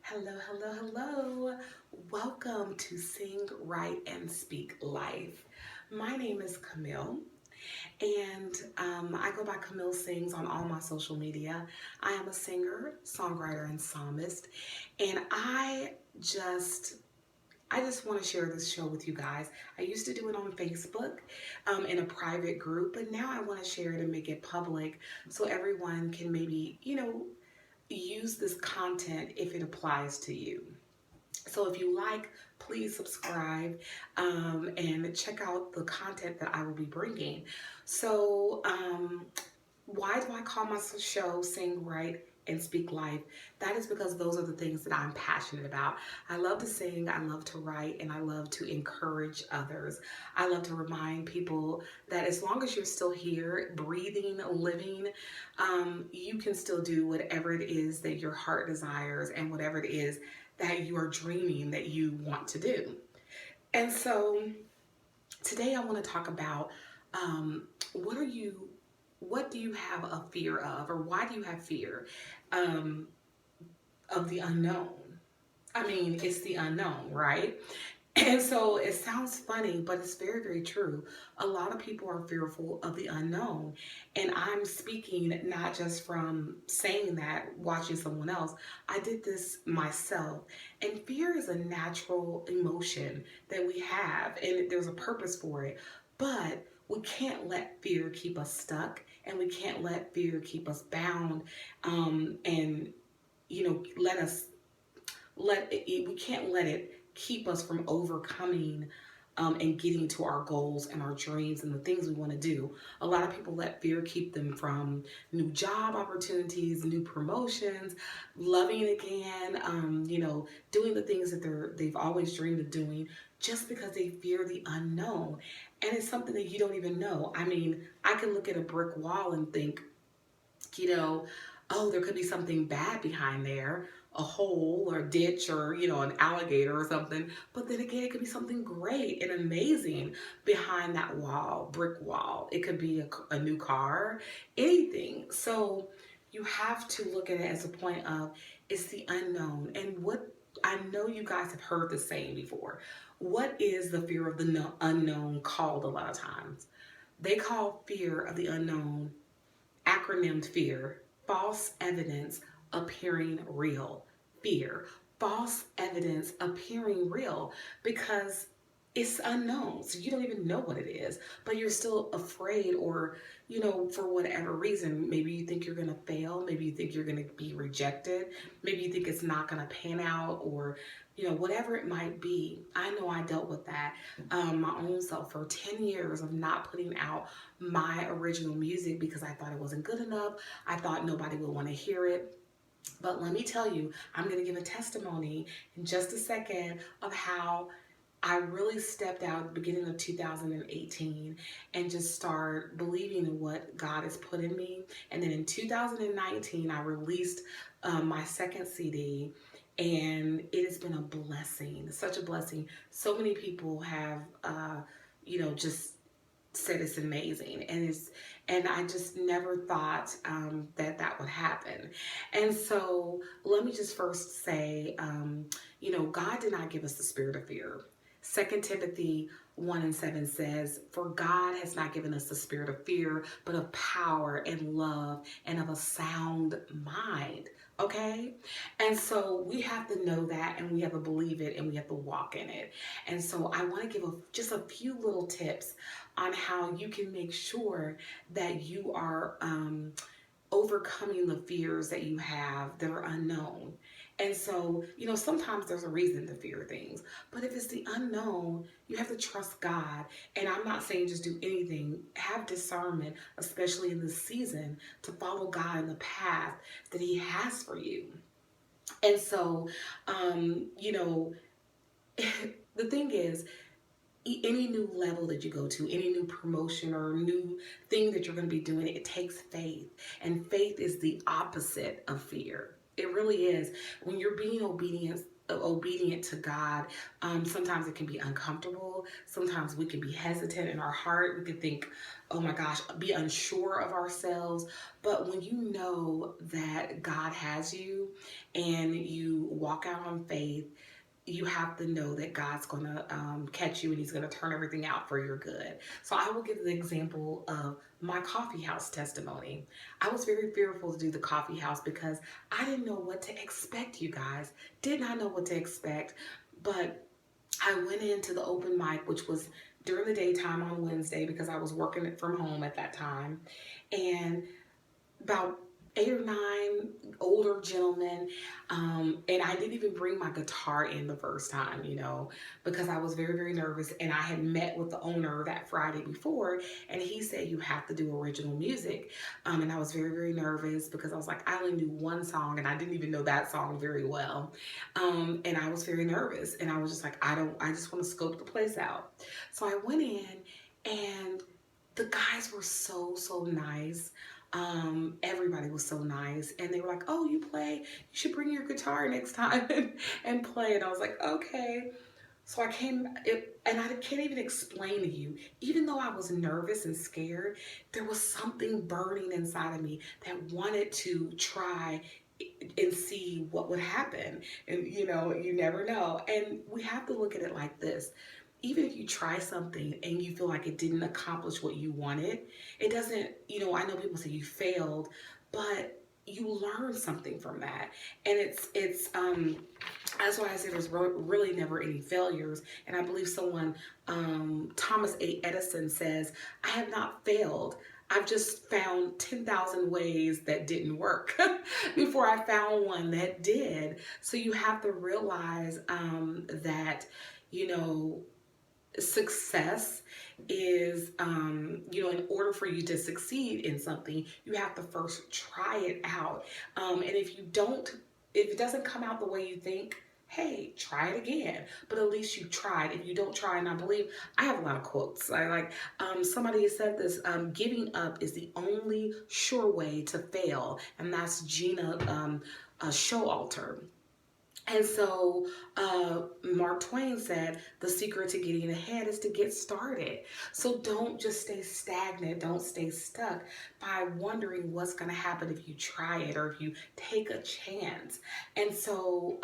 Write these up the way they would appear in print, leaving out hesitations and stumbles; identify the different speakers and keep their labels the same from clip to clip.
Speaker 1: Hello, hello, hello. Welcome to Sing, Write, and Speak Life. My name is Camille, and I go by CamilleSings on all my social media. I am a singer, songwriter, and psalmist, and just I just want to share this show with you guys. I used to do it on Facebook in a private group, but now I want to share it and make it public so everyone can maybe, use this content if it applies to you. So if you like, please subscribe and check out the content that I will be bringing. So why do I call my show Sing, Write, and Speak Life? That is because those are the things that I'm passionate about. I love to sing, I love to write, and I love to encourage others. I love to remind people that as long as you're still here, breathing, living, you can still do whatever it is that your heart desires and whatever it is that you are dreaming that you want to do. And so today I want to talk about what are you what do you have a fear of, or why do you have fear um, of the unknown? I mean, it's the unknown, right? And so it sounds funny, but it's very, very true. A lot of people are fearful of the unknown. And I'm speaking not just from saying that, watching someone else. I did this myself. And fear is a natural emotion that we have, and there's a purpose for it. But we can't let fear keep us stuck, and we can't let fear keep us bound, and let us let it, we can't let it keep us from overcoming and getting to our goals and our dreams and the things we want to do. A lot of people let fear keep them from new job opportunities, new promotions, loving again, doing the things that they've always dreamed of doing, just because they fear the unknown. And it's something that you don't even know. I mean, I can look at a brick wall and think, you know, oh, there could be something bad behind there, a hole or a ditch, or, an alligator or something. But then again, it could be something great and amazing behind that wall, brick wall. It could be a new car, anything. So you have to look at it as a point of, it's the unknown. And what I know you guys have heard the saying before. What is the fear of the unknown called a lot of times? They call fear of the unknown, acronymed fear, false evidence appearing real. Fear, false evidence appearing real, because it's unknown. So you don't even know what it is, but you're still afraid, or, for whatever reason, maybe you think you're going to fail. Maybe you think you're going to be rejected. Maybe you think it's not going to pan out, or, whatever it might be. I know I dealt with that my own self for 10 years of not putting out my original music because I thought it wasn't good enough. I thought nobody would want to hear it. But let me tell you, I'm going to give a testimony in just a second of how I really stepped out at the beginning of 2018 and just start believing in what God has put in me. And then in 2019, I released my second CD, and it has been a blessing, such a blessing. So many people have, just said it's amazing, and I just never thought that would happen. And so let me just first say, God did not give us the spirit of fear. 2 Timothy 1:7 says, for God has not given us the spirit of fear, but of power and love and of a sound mind. Okay? And so we have to know that, and we have to believe it, and we have to walk in it. And so I want to give just a few little tips on how you can make sure that you are overcoming the fears that you have that are unknown. And so, sometimes there's a reason to fear things, but if it's the unknown, you have to trust God. And I'm not saying just do anything. Have discernment, especially in this season, to follow God in the path that He has for you. And so, the thing is, any new level that you go to, any new promotion or new thing that you're going to be doing, it takes faith. And faith is the opposite of fear. It really is. When you're being obedient obedient to God, sometimes it can be uncomfortable. Sometimes we can be hesitant in our heart. We can think, oh my gosh, be unsure of ourselves. But when you know that God has you and you walk out on faith, you have to know that God's going to catch you and he's going to turn everything out for your good. So I will give the example of my coffee house testimony. I was very fearful to do the coffee house because I didn't know what to expect, you guys. Did not know what to expect. But I went into the open mic, which was during the daytime on Wednesday because I was working from home at that time. And about 8 or 9 older gentlemen, and I didn't even bring my guitar in the first time, because I was very, very nervous. And I had met with the owner that Friday before, and he said you have to do original music. And I was very, very nervous because I was like, I only knew one song, and I didn't even know that song very well. And I was very nervous, and I was just like, I just want to scope the place out. So I went in, and the guys were so, so nice. Everybody was so nice, and they were like, oh, you play, you should bring your guitar next time and play. And I was like, okay. So I came, and I can't even explain to you, even though I was nervous and scared, there was something burning inside of me that wanted to try and see what would happen. And you never know. And we have to look at it like this. Even if you try something and you feel like it didn't accomplish what you wanted, it doesn't, I know people say you failed, but you learn something from that. And that's why I say there's really never any failures. And I believe Thomas A. Edison says, I have not failed. I've just found 10,000 ways that didn't work before I found one that did. So you have to realize that, success is, in order for you to succeed in something, you have to first try it out. And if it doesn't come out the way you think, hey, try it again. But at least you tried. If you don't try, and I have a lot of quotes. Somebody said this, giving up is the only sure way to fail. And that's Gina Showalter. And so Mark Twain said, the secret to getting ahead is to get started. So don't just stay stagnant. Don't stay stuck by wondering what's going to happen if you try it or if you take a chance. And so,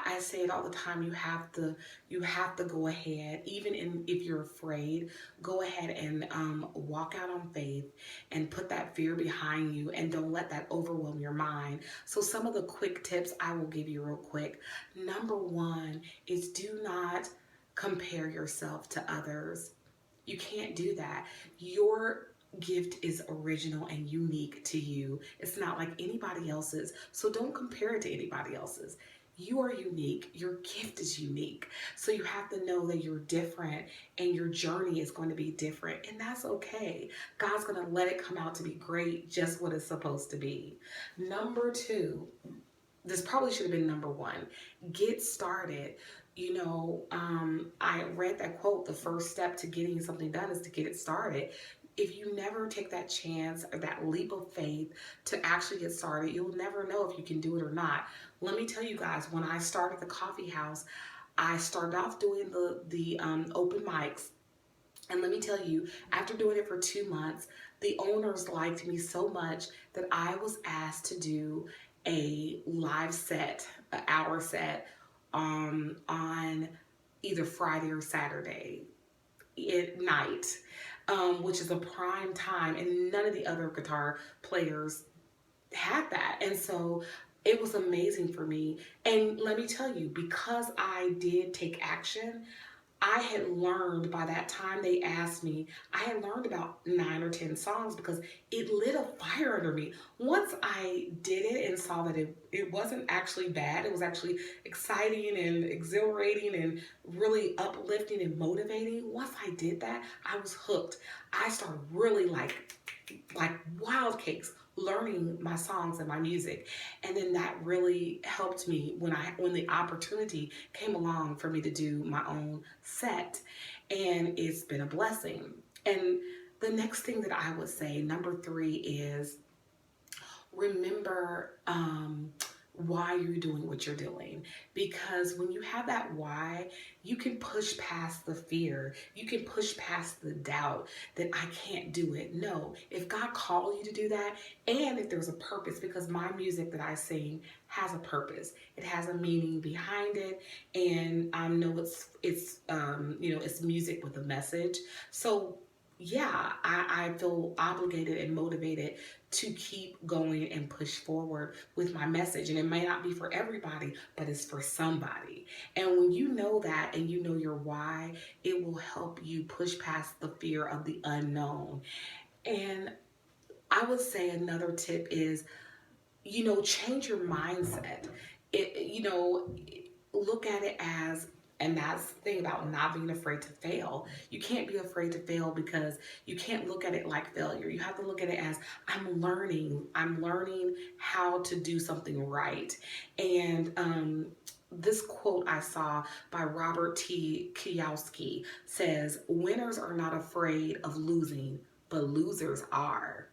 Speaker 1: I say it all the time. You have to go ahead, even if you're afraid, go ahead and walk out on faith and put that fear behind you, and don't let that overwhelm your mind. So some of the quick tips I will give you real quick. Number one is, do not compare yourself to others. You can't do that. Your gift is original and unique to you. It's not like anybody else's. So don't compare it to anybody else's. You are unique. Your gift is unique. So you have to know that you're different, and your journey is going to be different. And that's okay. God's going to let it come out to be great, just what it's supposed to be. Number two, this probably should have been number one. Get started. I read that quote, the first step to getting something done is to get it started. If you never take that chance or that leap of faith to actually get started, you'll never know if you can do it or not. Let me tell you guys, when I started the coffee house, I started off doing the open mics. And let me tell you, after doing it for 2 months, the owners liked me so much that I was asked to do a live set, an hour set, on either Friday or Saturday at night, which is a prime time, and none of the other guitar players had that. And so it was amazing for me. And let me tell you, because I did take action, I had learned, by that time they asked me, I had learned about 9 or 10 songs because it lit a fire under me. Once I did it and saw that it wasn't actually bad, it was actually exciting and exhilarating and really uplifting and motivating. Once I did that, I was hooked. I started really like wild cakes learning my songs and my music. And then that really helped me when the opportunity came along for me to do my own set. And it's been a blessing. And the next thing that I would say, number 3, is remember why you're doing what you're doing. Because when you have that why, you can push past the fear. You can push past the doubt that I can't do it. No, if God called you to do that, and if there's a purpose, because my music that I sing has a purpose. It has a meaning behind it, and I know it's music with a message. So yeah, I feel obligated and motivated to keep going and push forward with my message. And it may not be for everybody, but it's for somebody. And when you know that and you know your why, it will help you push past the fear of the unknown. And I would say another tip is, change your mindset. Look at it as, and that's the thing about not being afraid to fail. You can't be afraid to fail because you can't look at it like failure. You have to look at it as, I'm learning. I'm learning how to do something right. And this quote I saw by Robert T. Kiyosaki says, winners are not afraid of losing, but losers are.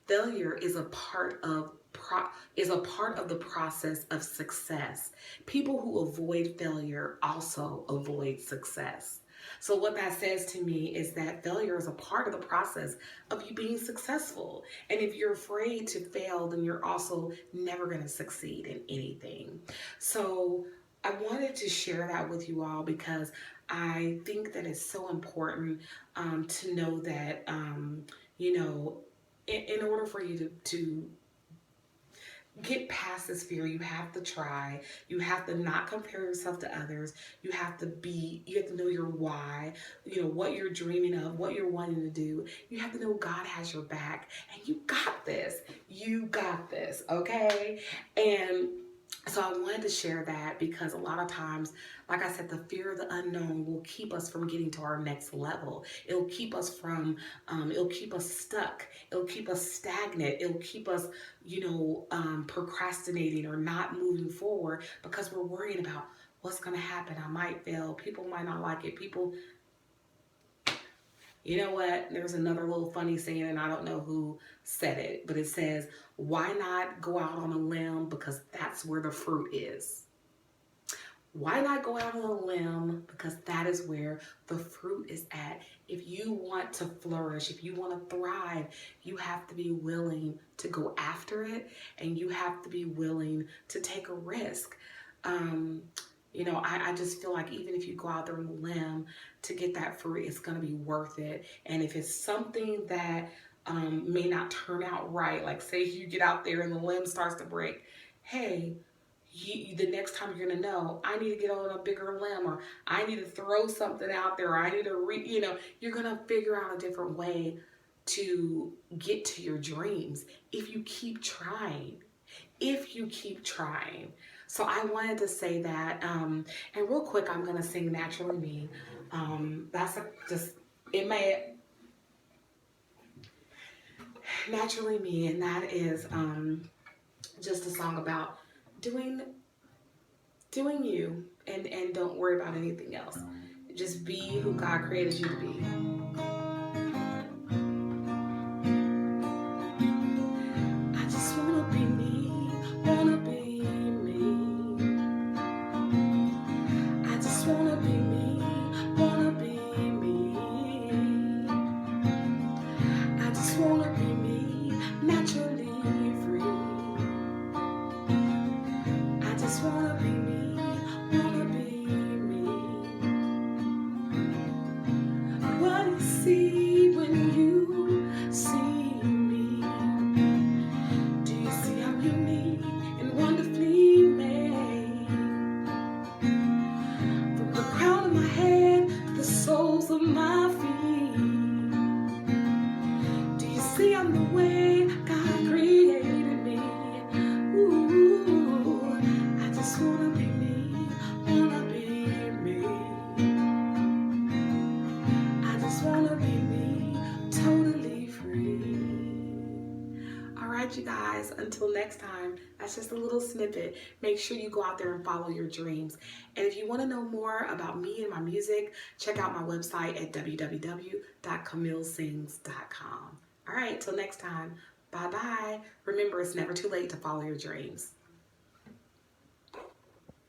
Speaker 1: Failure is a part of the process of success. People who avoid failure also avoid success. So what that says to me is that failure is a part of the process of you being successful. And if you're afraid to fail, then you're also never going to succeed in anything. So I wanted to share that with you all because I think that it's so important to know that, in order for you to get past this fear, you have to try. You have to not compare yourself to others. You have to know your why, what you're dreaming of, what you're wanting to do. You have to know God has your back, and you got this. You got this, okay? And so I wanted to share that because a lot of times, like I said, the fear of the unknown will keep us from getting to our next level. It'll keep us stuck. It'll keep us stagnant. It'll keep us, procrastinating or not moving forward because we're worried about what's going to happen. I might fail. People might not like it. You know what? There's another little funny saying, and I don't know who said it, but it says, why not go out on a limb? Because that's where the fruit is. Why not go out on a limb? Because that is where the fruit is at. If you want to flourish, if you want to thrive, you have to be willing to go after it, and you have to be willing to take a risk. I just feel like even if you go out there on the limb to get that fruit, it's going to be worth it. And if it's something that may not turn out right, like say you get out there and the limb starts to break, hey, the next time you're going to know, I need to get on a bigger limb, or I need to throw something out there, or I need to, you're going to figure out a different way to get to your dreams if you keep trying. So I wanted to say that, and real quick, I'm going to sing Naturally Me. Naturally Me, and that is just a song about doing you, and don't worry about anything else. Just be who God created you to be. I just wanna be me, wanna be me. I just wanna be me, wanna be me. I just wanna be me, naturally free. I just wanna be me, wanna be me. What you see when you see me? Do you see I'm unique and wonderfully made? From the crown of my head to the soles of my feet. Do you see I'm the way God created me? Ooh, I just wanna be me, wanna be me. I just wanna be me, totally free. All right, you guys, until next time, that's just a little snippet. Make sure you go out there and follow your dreams. And if you want to know more about me and my music, check out my website at www.CamilleSings.com. All right, till next time, bye-bye. Remember, it's never too late to follow your dreams.